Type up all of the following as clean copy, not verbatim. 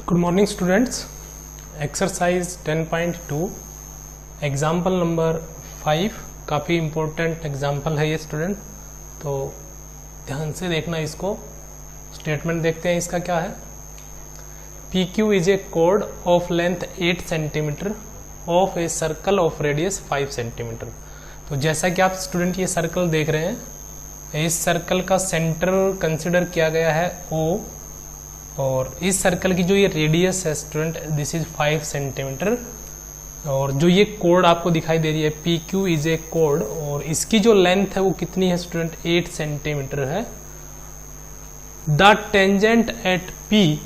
Good morning students. Exercise 10.2 example number 5 काफ़ी important example है ये स्टूडेंट, तो ध्यान से देखना इसको। स्टेटमेंट देखते हैं इसका क्या है। PQ is a code of length 8 centimetre of a circle of radius 5 centimetre. तो जैसा कि आप स्टूडेंट ये सर्कल देख रहे हैं, इस सर्कल का सेंटर कंसिडर किया गया है O, और इस सर्कल की जो ये रेडियस है स्टूडेंट दिस इज 5 सेंटीमीटर, और जो ये कोड आपको दिखाई दे रही है PQ इज ए कोड, और इसकी जो लेंथ है वो कितनी है स्टूडेंट 8 सेंटीमीटर है। द टेंजेंट एट P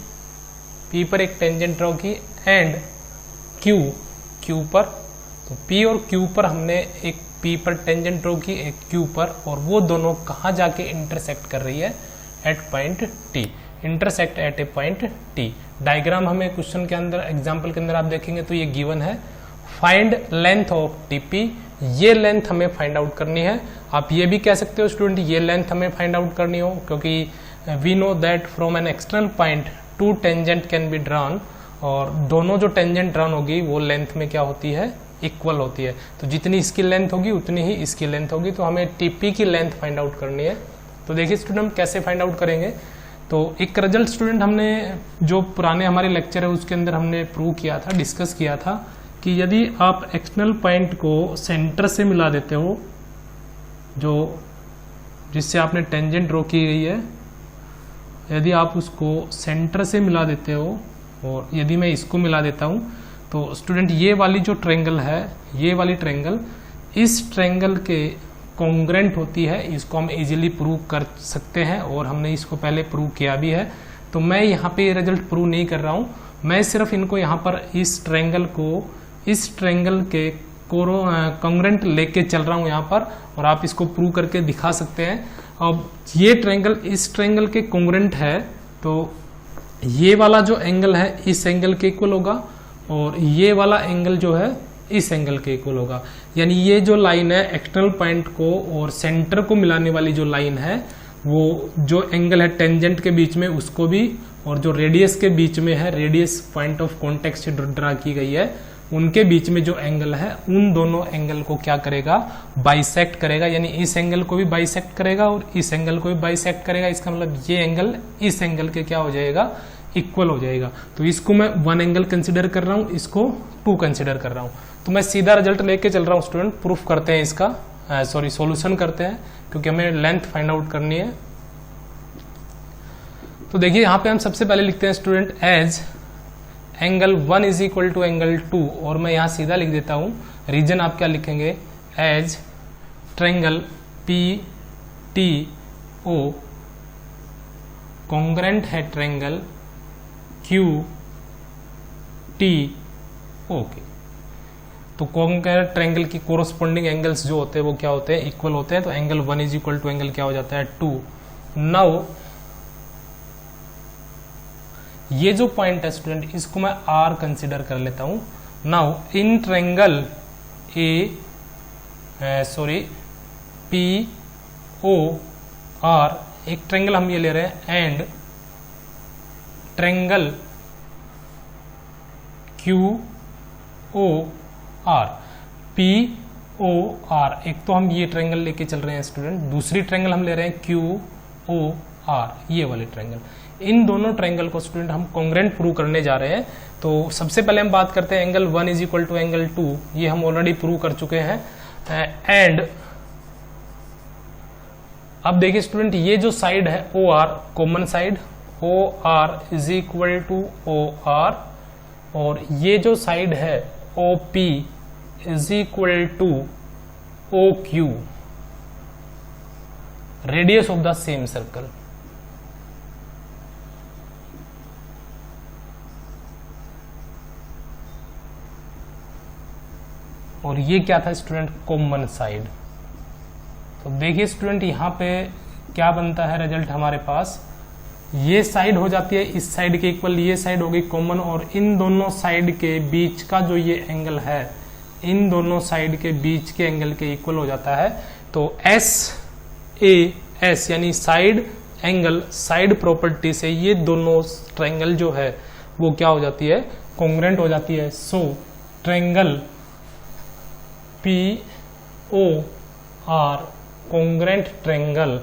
पर एक टेंजेंट ड्रॉ की एंड Q पर, तो P और Q पर हमने एक P पर टेंजेंट ड्रॉ की, एक Q पर, और वो दोनों कहाँ जाके इंटरसेक्ट कर रही है at point T, intersect at a point T। Diagram हमें क्वेश्चन के अंदर एग्जाम्पल के अंदर आप देखेंगे तो ये गिवन है। फाइंड लेंथ ऑफ TP, ये लेंथ हमें फाइंड आउट करनी है। आप ये भी कह सकते हो स्टूडेंट ये लेंथ हमें फाइंड आउट करनी हो, क्योंकि we know that from an external point 2 tangent can be drawn, और दोनों जो टेंजेंट ड्रॉन होगी वो लेंथ में क्या होती है, इक्वल होती है। तो जितनी इसकी लेंथ होगी उतनी ही इसकी लेंथ होगी, तो हमें TP की लेंथ फाइंड आउट करनी है। तो देखिए स्टूडेंट हम कैसे फाइंड आउट करेंगे। तो एक रिजल्ट स्टूडेंट हमने जो पुराने हमारे लेक्चर है उसके अंदर हमने प्रूव किया था, डिस्कस किया था कि यदि आप एक्सटर्नल पॉइंट को सेंटर से मिला देते हो, जो जिससे आपने टेंजेंट ड्रॉ की गई है, यदि आप उसको सेंटर से मिला देते हो, और यदि मैं इसको मिला देता हूँ, तो स्टूडेंट ये वाली जो ट्रायंगल है, ये वाली ट्रायंगल इस ट्रायंगल के कॉन्ग्रेंट होती है। इसको हम इजीली प्रूव कर सकते हैं, और हमने इसको पहले प्रूव किया भी है। तो मैं यहाँ पे ये रिजल्ट प्रूव नहीं कर रहा हूँ, मैं सिर्फ इनको यहाँ पर इस ट्रायंगल को इस ट्रायंगल के कॉन्ग्रेंट लेके चल रहा हूँ यहाँ पर, और आप इसको प्रूव करके दिखा सकते हैं। अब ये ट्रायंगल इस ट्रायंगल के कॉन्ग्रेंट है, तो ये वाला जो एंगल है इस एंगल के इक्वल होगा, और ये वाला एंगल जो है इस एंगल के इक्वल होगा। यानी ये जो लाइन है एक्सटर्नल पॉइंट को और सेंटर को मिलाने वाली जो लाइन है, वो जो एंगल है टेंजेंट के बीच में उसको भी, और जो रेडियस के बीच में है, रेडियस पॉइंट ऑफ कॉन्टेक्ट से ड्रा की गई है, उनके बीच में जो एंगल है उन दोनों एंगल को क्या करेगा, बाइसेक्ट करेगा। यानी इस एंगल को भी बाइसेक्ट करेगा और इस एंगल को भी बाइसेक्ट करेगा। इसका मतलब ये एंगल इस एंगल के क्या हो जाएगा, इक्वल हो जाएगा। तो इसको मैं 1 एंगल कंसिडर कर रहा हूँ, इसको 2 कंसिडर कर रहा हूँ। तो मैं सीधा रिजल्ट लेके चल रहा हूँ स्टूडेंट। प्रूफ करते हैं इसका, सॉल्यूशन करते हैं, क्योंकि हमें लेंथ फाइंड आउट करनी है। तो देखिए यहाँ पे हम सबसे पहले लिखते हैं student as angle 1 is equal to angle 2, और मैं यहाँ सीधा लिख देता हूँ। रीजन आप क्या लिखेंगे, एज ट्रायंगल PTO कॉन्ग्रेंट है ट्रायंगल QTO के। तो कॉन्ग्रेंट ट्रायंगल की कोरोस्पोंडिंग एंगल्स जो होते हैं वो क्या होते हैं, इक्वल होते हैं। तो angle 1 is equal to angle क्या हो जाता है, 2। नाउ ये जो पॉइंट है स्टूडेंट इसको मैं R कंसिडर कर लेता हूं। नाउ इन ट्रायंगल POR, एक ट्रायंगल हम ये ले रहे हैं, एंड ट्रायंगल QOR, POR, एक तो हम ये ट्रायंगल लेके चल रहे हैं स्टूडेंट, दूसरी ट्रायंगल हम ले रहे हैं QOR, ये वाले ट्रायंगल। इन दोनों ट्रायंगल को स्टूडेंट हम कॉन्ग्रेंट प्रूव करने जा रहे हैं। तो सबसे पहले हम बात करते हैं angle 1 is equal to angle 2, ये हम ऑलरेडी प्रूव कर चुके हैं। एंड अब देखिए स्टूडेंट ये जो साइड है OR, common side OR is equal to OR, और ये जो साइड है OP is equal to OQ, radius of the same circle. और ये क्या था स्टूडेंट, कॉमन साइड। तो देखिए स्टूडेंट यहाँ पे क्या बनता है रिजल्ट हमारे पास, ये साइड हो जाती है इस साइड के इक्वल, ये साइड हो गई कॉमन, और इन दोनों साइड के बीच का जो ये एंगल है, इन दोनों साइड के बीच के एंगल के इक्वल हो जाता है। तो SAS यानी साइड एंगल, साइड प्रॉपर्टी से ये दोनों ट्रायंगल जो है वो क्या हो जाती है, कॉन्ग्रुएंट हो जाती है। So triangle POR congruent triangle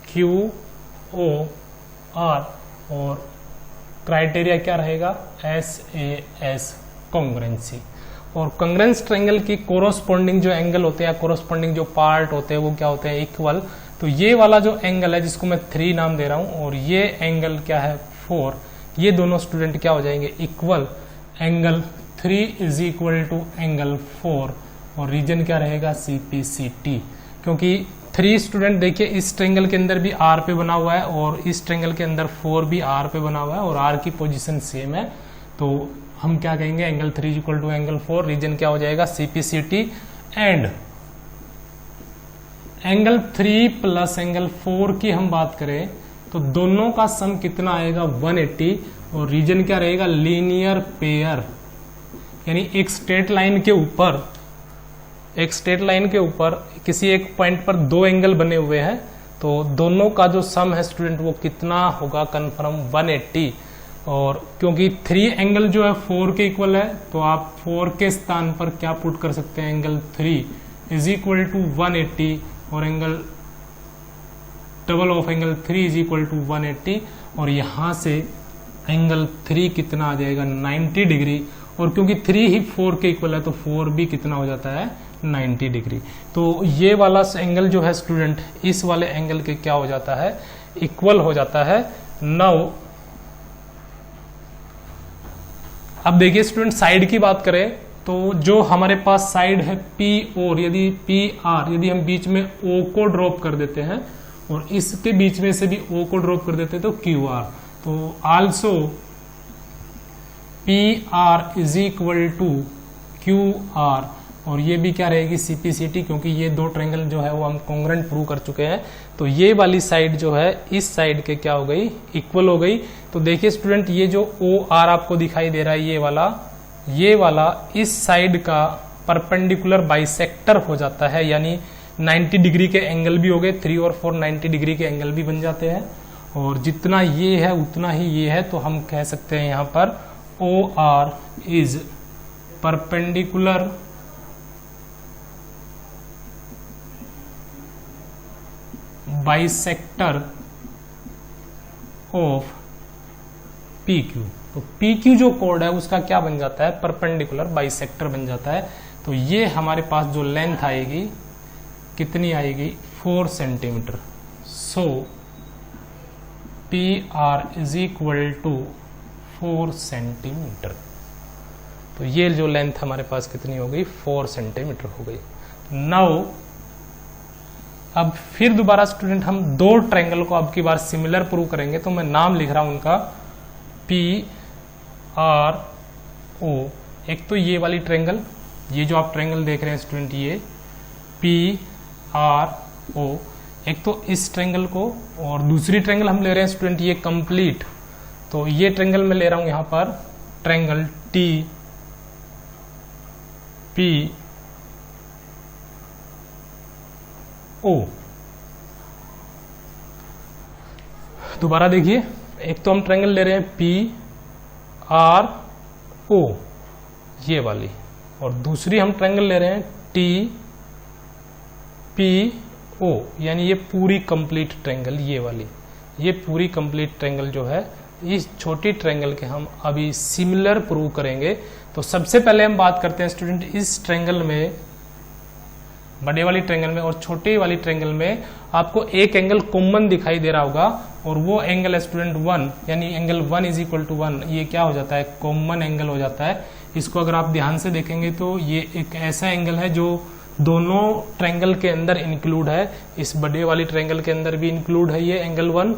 QOR और क्राइटेरिया क्या रहेगा, SAS कॉन्ग्रुएंसी। और कॉन्ग्रुएंस ट्रायंगल की कोरोस्पोंडिंग जो एंगल होते हैं, कोरोस्पोंडिंग जो पार्ट होते हैं वो क्या होते हैं, इक्वल। तो ये वाला जो एंगल है जिसको मैं 3 नाम दे रहा हूं और ये एंगल क्या है 4, ये दोनों स्टूडेंट क्या हो जाएंगे, equal. Angle 3 is equal to angle 4 और रीजन क्या रहेगा, CPCT। क्योंकि 3 स्टूडेंट देखिए इस ट्रायंगल के अंदर भी R पे बना हुआ है और इस ट्रायंगल के अंदर 4 भी R पे बना हुआ है और R की पोजीशन सेम है, तो हम क्या कहेंगे, angle 3 equal to angle 4, reason क्या हो जाएगा, CPCT। And angle 3 plus angle 4 की हम बात करें तो दोनों का सम कितना आएगा, 180 और रीजन क्या रहेगा, लीनियर पेयर। यानी एक स्ट्रेट लाइन के ऊपर किसी एक पॉइंट पर 2 एंगल बने हुए हैं, तो दोनों का जो सम है स्टूडेंट वो कितना होगा, कंफर्म 180। और क्योंकि 3 एंगल जो है 4 के इक्वल है, तो आप 4 के स्थान पर क्या पुट कर सकते हैं, एंगल 3 इज इक्वल टू 180 और angle double of angle 3 is equal to 180 और यहां से एंगल 3 कितना आ जाएगा, 90 डिग्री। और क्योंकि 3 ही 4 के इक्वल है तो 4 भी कितना हो जाता है, 90 डिग्री। तो ये वाला एंगल जो है स्टूडेंट इस वाले एंगल के क्या हो जाता है, इक्वल हो जाता है। नाउ अब देखिए स्टूडेंट साइड की बात करें तो जो हमारे पास साइड है PO, यदि PR, यदि हम बीच में O को ड्रॉप कर देते हैं और इसके बीच में से भी O को ड्रॉप कर देते हैं तो QR, तो also PR is equal to QR और ये भी क्या रहेगी, CPCT, क्योंकि ये 2 ट्रायंगल जो है वो हम कॉन्ग्रुएंट प्रूव कर चुके हैं। तो ये वाली साइड जो है इस साइड के क्या हो गई, इक्वल हो गई। तो देखिए स्टूडेंट ये जो OR आपको दिखाई दे रहा है, ये वाला इस साइड का परपेंडिकुलर बाइसेक्टर हो जाता है, यानी 90 डिग्री के एंगल भी हो गए, 3 और 4 90 डिग्री के एंगल भी बन जाते हैं। और जितना ये है उतना ही ये है, तो हम कह सकते हैं यहां पर OR is perpendicular bisector of PQ। तो PQ जो कोड है उसका क्या बन जाता है, परपेंडिकुलर बाइसेक्टर बन जाता है। तो ये हमारे पास जो लेंथ आएगी कितनी आएगी, 4 centimetre. So PR is equal to 4 centimetre. तो ये जो लेंथ हमारे पास कितनी हो गई, 4 सेंटीमीटर हो गई। नाउ अब फिर दोबारा स्टूडेंट हम 2 ट्रायंगल को अब की बार सिमिलर प्रूव करेंगे। तो मैं नाम लिख रहा हूं उनका PRO। एक तो ये वाली ट्रायंगल, ये जो आप ट्रायंगल देख रहे हैं स्टूडेंट, ये PRO। एक तो इस ट्रायंगल को और दूसरी ट्रायंगल हम ले रहे हैं स्टूडेंट ये कंप्लीट। तो ये ट्रायंगल मैं ले रहा हूं यहां पर ट्रायंगल TPO। दोबारा देखिए, एक तो हम ट्रायंगल ले रहे हैं PRO ये वाली, और दूसरी हम ट्रायंगल ले रहे हैं TPO, यानी ये पूरी कंप्लीट ट्रायंगल, ये वाली, ये पूरी कंप्लीट ट्रायंगल जो है इस छोटी ट्रायंगल के हम अभी सिमिलर प्रूव करेंगे। तो सबसे पहले हम बात करते हैं स्टूडेंट इस ट्रायंगल में, बड़े वाली ट्रायंगल में और छोटे वाली ट्रायंगल में आपको एक एंगल कॉमन दिखाई दे रहा होगा और वो एंगल है स्टूडेंट 1, यानी एंगल 1 इज इक्वल टू 1। ये क्या हो जाता है, कॉमन एंगल हो जाता है। इसको अगर आप ध्यान से देखेंगे तो ये एक ऐसा एंगल है जो दोनों ट्रायंगल के अंदर इंक्लूड है। इस बड़े वाली ट्रायंगल के अंदर भी इंक्लूड है ये एंगल 1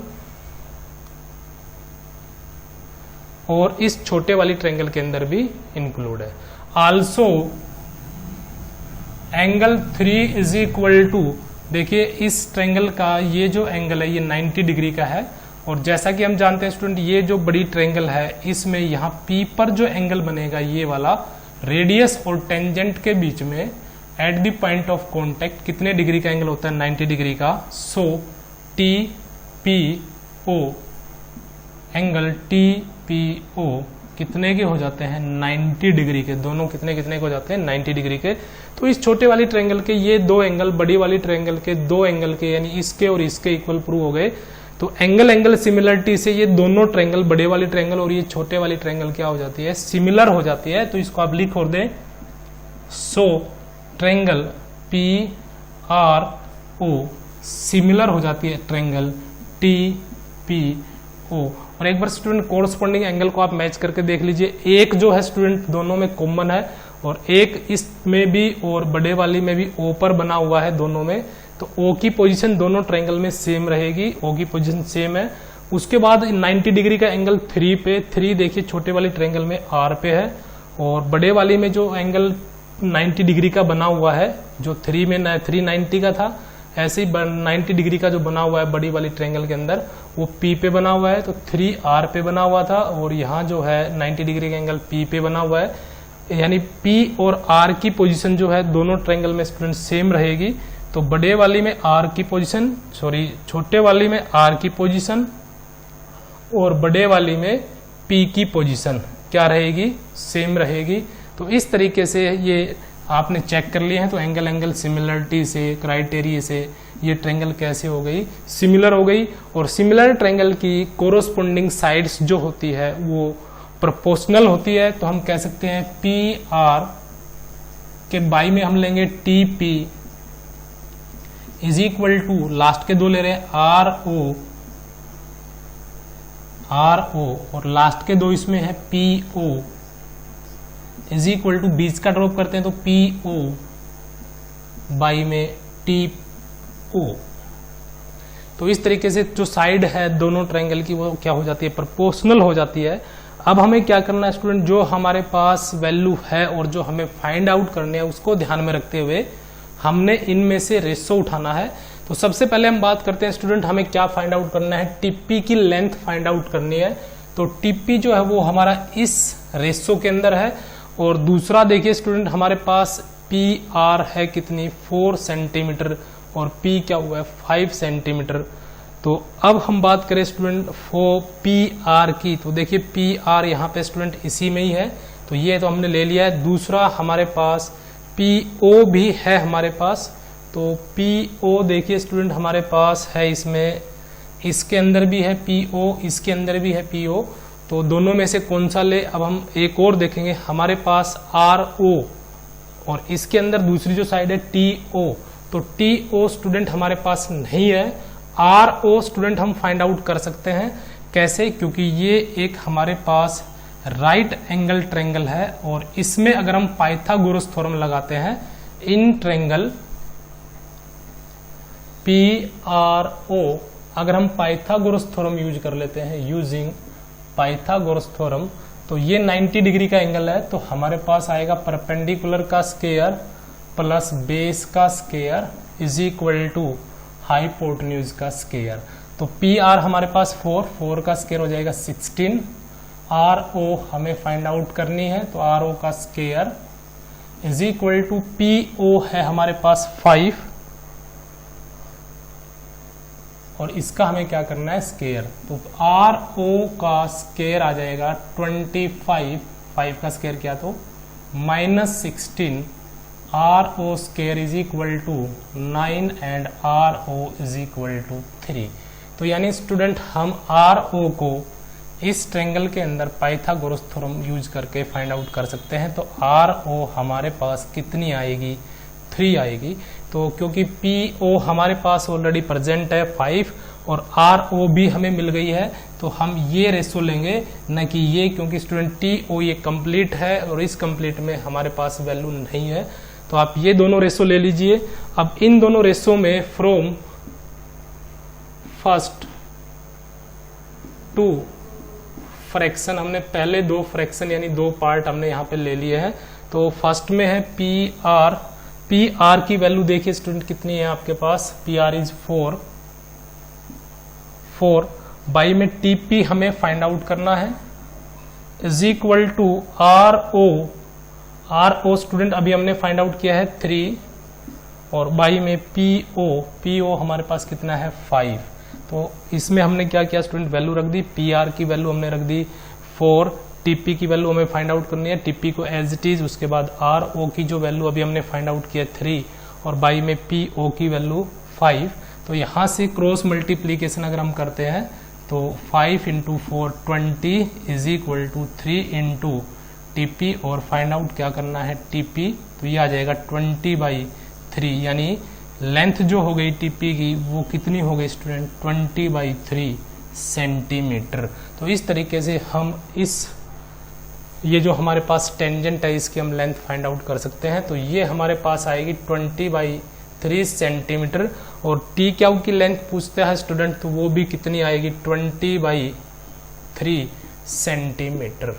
और इस छोटे वाली ट्रायंगल के अंदर भी इंक्लूड है। Also angle 3 is equal to, देखिए इस ट्रायंगल का ये जो एंगल है ये 90 डिग्री का है और जैसा कि हम जानते हैं स्टूडेंट ये जो बड़ी ट्रायंगल है इसमें यहाँ P पर जो एंगल बनेगा ये वाला, रेडियस और टेंजेंट के बीच में at the point of contact कितने डिग्री का एंगल होता है, 90 डिग्री का। सो TPO, एंगल TPO कितने के हो जाते हैं 90 डिग्री के, दोनों कितने कितने के हो जाते हैं 90 डिग्री के। तो इस छोटे वाली ट्रायंगल के ये दो एंगल बड़ी वाली ट्रायंगल के दो एंगल के यानी इसके और इसके इक्वल प्रूव हो गए। तो एंगल एंगल सिमिलरिटी से ये दोनों ट्रायंगल बड़े वाली ट्रायंगल और ये छोटे वाली ट्रायंगल क्या हो जाती है, सिमिलर हो जाती है। तो इसको आप लिख और दें, सो ट्रायंगल PRO सिमिलर हो जाती है ट्रायंगल TPO। और एक बार स्टूडेंट कोरस्पॉन्डिंग एंगल को आप मैच करके देख लीजिए, एक जो है स्टूडेंट दोनों में कॉमन है और एक इसमें भी और बड़े वाली में भी O पर बना हुआ है दोनों में, तो O की पोजीशन दोनों ट्रायंगल में सेम रहेगी, O की पोजीशन सेम है। उसके बाद 90 डिग्री का एंगल 3 पे, 3 देखिए छोटे वाली ट्रायंगल में R पे है और बड़े वाली में जो एंगल 90 डिग्री का बना हुआ है, जो 3 में 390 का था, ऐसे ही 90 डिग्री का जो बना हुआ है बड़ी वाली ट्रायंगल के अंदर वो P पे बना हुआ है, तो 3R पे बना हुआ था और यहाँ जो है 90 डिग्री का एंगल P पे बना हुआ है, यानी P और R की पोजीशन जो है दोनों ट्रायंगल में स्टूडेंट सेम रहेगी। तो बड़े वाली में R की पोजीशन, सॉरी छोटे वाली में R की पोजीशन और बड़े वाली में P की पोजीशन क्या रहेगी, सेम रहेगी। तो इस तरीके से ये आपने चेक कर लिए हैं। तो एंगल एंगल सिमिलरिटी से, क्राइटेरिया से ये ट्रायंगल कैसे हो गई, सिमिलर हो गई। और सिमिलर ट्रायंगल की कोरोस्पोंडिंग साइड्स जो होती है वो प्रोपोर्शनल होती है। तो हम कह सकते हैं PR के बाई में हम लेंगे TP is equal to, last के दो ले रहे हैं RO और लास्ट के दो इसमें है PO इज इक्वल टू, बीच का ड्रॉप करते हैं तो PO बाई में TO। तो इस तरीके से जो साइड है दोनों ट्रायंगल की वो क्या हो जाती है, प्रोपोर्शनल हो जाती है। अब हमें क्या करना है स्टूडेंट, जो हमारे पास वैल्यू है और जो हमें फाइंड आउट करने है उसको ध्यान में रखते हुए हमने इनमें से रेशो उठाना है। तो सबसे पहले हम बात करते हैं स्टूडेंट, हमें क्या फाइंड आउट करना है, टीपी की लेंथ फाइंड आउट करनी है। तो टीपी जो है वो हमारा इस रेशो के अंदर है और दूसरा देखिए स्टूडेंट हमारे पास PR है कितनी, 4 सेंटीमीटर और P क्या हुआ है 5 सेंटीमीटर। तो अब हम बात करें स्टूडेंट PR की, तो देखिए PR यहाँ पे स्टूडेंट इसी में ही है, तो ये तो हमने ले लिया है। दूसरा हमारे पास PO भी है हमारे पास, तो PO देखिए स्टूडेंट हमारे पास है इसमें, इसके अंदर भी है PO, इसके अंदर भी है PO। तो दोनों में से कौन सा ले, अब हम एक और देखेंगे, हमारे पास RO और इसके अंदर दूसरी जो साइड है TO। तो TO स्टूडेंट हमारे पास नहीं है, RO स्टूडेंट हम फाइंड आउट कर सकते हैं। कैसे, क्योंकि ये एक हमारे पास राइट एंगल ट्रायंगल है और इसमें अगर हम पाइथागोरस थ्योरम लगाते हैं इन ट्रायंगल PRO, अगर हम पाइथागोरस थ्योरम यूज कर लेते हैं, यूजिंग पाइथागोरस थ्योरम, तो ये 90 डिग्री का एंगल है, तो हमारे पास आएगा परपेंडिकुलर का स्क्वायर प्लस बेस का square is equal to hypotenuse का स्क्वायर। तो PR हमारे पास 4 का स्क्वायर हो जाएगा 16, RO हमें फाइंड आउट करनी है, तो RO का square is equal to PO है हमारे पास 5 और इसका हमें क्या करना है स्क्वायर। तो RO का स्क्वायर आ जाएगा 25, 5 का स्क्वायर क्या, तो -16, RO square is equal to 9 and RO is equal to 3। तो यानी स्टूडेंट हम RO को इस ट्रायंगल के अंदर पाइथागोरस थ्योरम यूज करके फाइंड आउट कर सकते हैं। तो RO हमारे पास कितनी आएगी, 3 आएगी। तो क्योंकि PO हमारे पास ऑलरेडी प्रेजेंट है 5 और RO भी हमें मिल गई है, तो हम ये रेशो लेंगे न कि ये, क्योंकि स्टूडेंट TO ये कंप्लीट है और इस कंप्लीट में हमारे पास वैल्यू नहीं है। तो आप ये दोनों रेशो ले लीजिए। अब इन दोनों रेशो में फ्रॉम फर्स्ट टू फ्रैक्शन, हमने पहले 2 फ्रैक्शन यानी 2 पार्ट हमने यहाँ पे ले लिए हैं। तो फर्स्ट में है PR की वैल्यू देखिए स्टूडेंट कितनी है आपके पास, PR इज 4 बाई में TP हमें फाइंड आउट करना है is equal to RO student अभी हमने फाइंड आउट किया है 3 और बाई में PO हमारे पास कितना है 5। तो इसमें हमने क्या किया स्टूडेंट, वैल्यू रख दी, PR की वैल्यू हमने रख दी 4, टीपी की वैल्यू हमें फाइंड आउट करनी है, टीपी को एज इट इज, उसके बाद आर ओ की जो वैल्यू अभी हमने फाइंड आउट किया 3 और बाई में पी ओ की वैल्यू 5। तो यहाँ से क्रॉस मल्टीप्लीकेशन अगर हम करते हैं तो 5 into 4 20 is equal to 3 into TP और फाइंड आउट क्या करना है टीपी, तो ये आ जाएगा 20/3, यानी लेंथ जो हो गई टीपी की वो कितनी हो गई स्टूडेंट 20/3 सेंटीमीटर। तो इस तरीके से हम ये जो हमारे पास टेंजेंट है इसकी हम लेंथ फाइंड आउट कर सकते हैं। तो ये हमारे पास आएगी 20/3 सेंटीमीटर, और टी क्यू की लेंथ पूछते हैं स्टूडेंट तो वो भी कितनी आएगी 20/3 सेंटीमीटर।